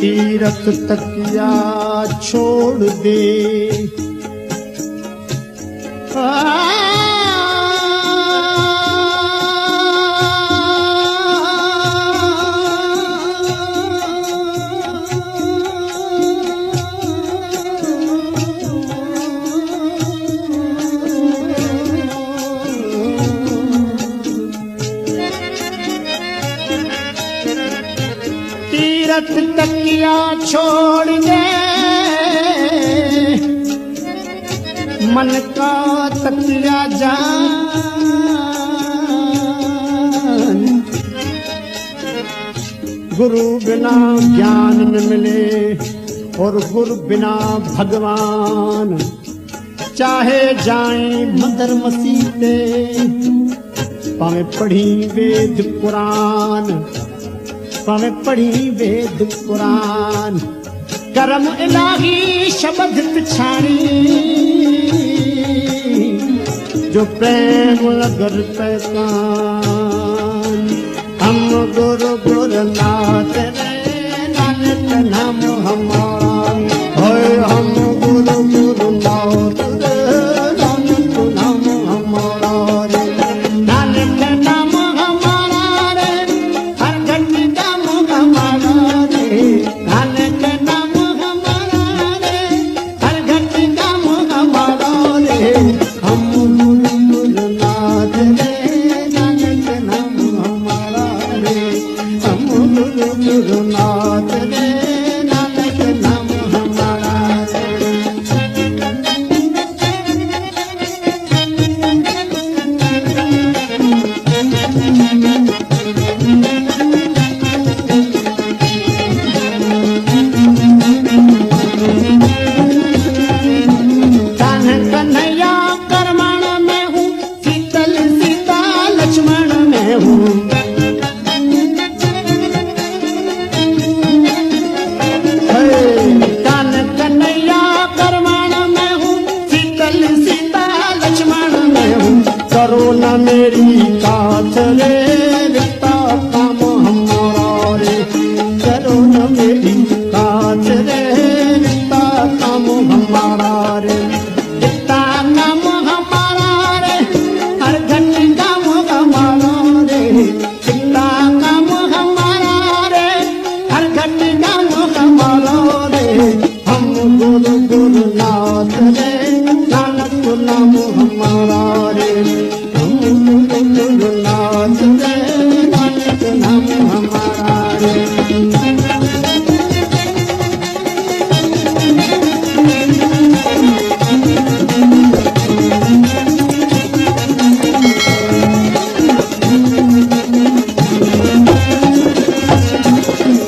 तीरथ तकिया छोड़ दे। तीरथ तकिया छोड़ दे, मन का तकिया जान। गुरु बिना ज्ञान न मिले और गुरु बिना भगवान। चाहे जाए मंदिर मसीते, पावे पढ़ी वेद कुरान, पावे पढ़ी वेद कुरान। करम इलाही शब्द पिछाड़ी, जो प्रेम लगर पैसान। हम गुरु गुरुनाथ रे, नानक नाम हमारा। होय हम गुरु गुरुनाथ रे, नानक नाम हमारा रे। नानक नाम हमारा रे, हर घड़ी नाम हमारा रे। नानक नाम हमारा रे, हर घड़ी नाम हमारा रे। हम गुरु गुरुनाथ रे, नानक नाम हमारा रे। हम गुरु गुरुनाथ रे, नानक नाम हमारा रे। कान्ह कन्हैया करमण में हूँ, शीतल सीता लक्ष्मण में हूँ। कान्ह कन्हैया करमण में हूँ, शीतल सीता लक्ष्मण में हूँ। करो न मेरी काथ रे, रिश्ता काम हमारा रे। करो न मेरी काथ रे, रिश्ता काम हमारा रे। रिश्ता नाम हमारा रे, हर घड़ी काम हमारा रे। रिश्ता नाम हमारा रे, हर घड़ी काम हमारा रे। हम गुरु गुरुनाथ रे, नानक नाम हमारा रे। हम गुरु गुरुनाथ रे, नानक नाम हमारा रे।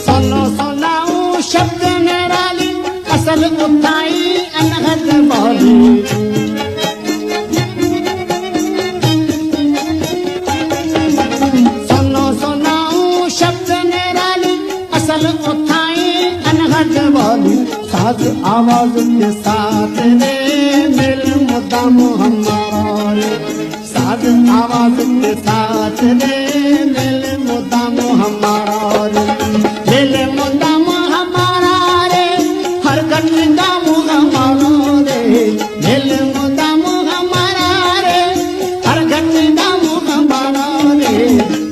सोनो सोनाऊ शब्द निराली, असल उठाई अनहद बोली। सोनो सोनाऊ शब्द निराली, असल उठाई अनहद बोली। साज आवाज के साथ रे, मेल मुदाम हमारा रे। साज आवाज के साथ रे, मेल मुदाम हमारा रे। मेल मुदाम हमारा रे, हर घड़ी दाम हमारा रे। मेल मुदाम हमारा रे, हर घड़ी दाम हमारा रे।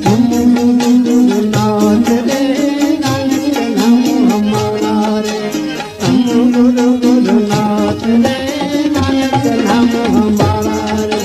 हम गुरु गुरुनाथ रे, नानक नाम हमारा रे। हम गुरु गुरुनाथ रे, नानक नाम हमारा रे।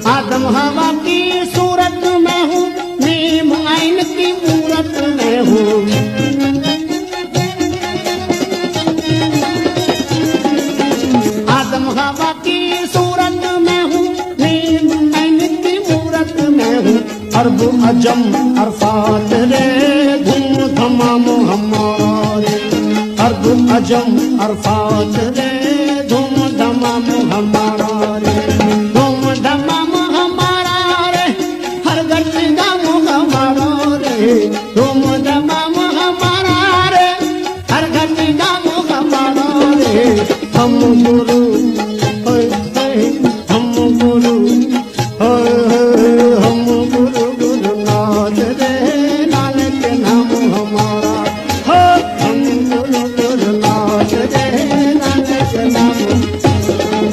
आदम हवा की सूरत में हूँ, नीम आइन की मूरत में हूँ। आदम हवा की सूरत में हूँ, नीम आइन की मूरत में हूँ। अरब अजम अरफात रे, धूम धमाम हमारा रे। अरब अजम अरफात रे, धूम धमाम हमारा रे। धूम धमाम हमारा रे, हर घड़ी दाम हमारा रे। धूम धमाम हमारा हम गुरु होय होय हम गुरु होय होय हम गुरु गुरु नाथ रे नानक नाम हमारा हो हम गुरु गुरु नाथ रे नानक नाम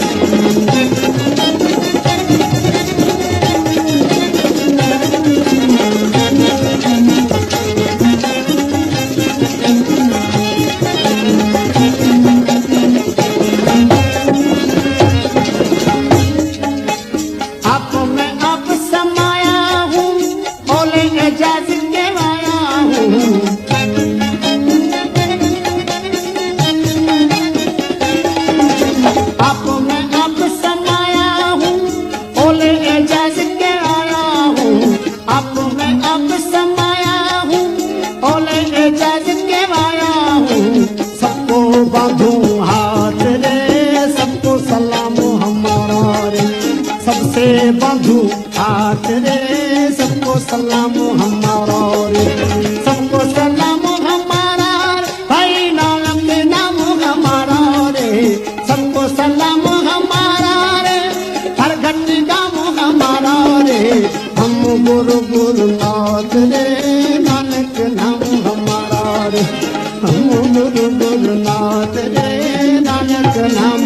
आप में आप समाया हूँ ओले एजाज के आया हूँ आप में आप समाया हूँ ओले एजाज के आया हूँ आप में आप समाया हूँ ओले एजाज के आया हूँ सबको बांधू हाथ रे सबको सलाम हमारा रे सबसे बांधू हाथ रे सबको सलाम हमारा रे सबको सलाम हमारा भाई नानक नाम हमारा रे सबको सलाम हमारा रे हर घंटी नाम हमारा रे हम गुरु गुरु नाथ रे नानक नाम हमारा रे हम गुरु गुरु नाथ रे नानक नाम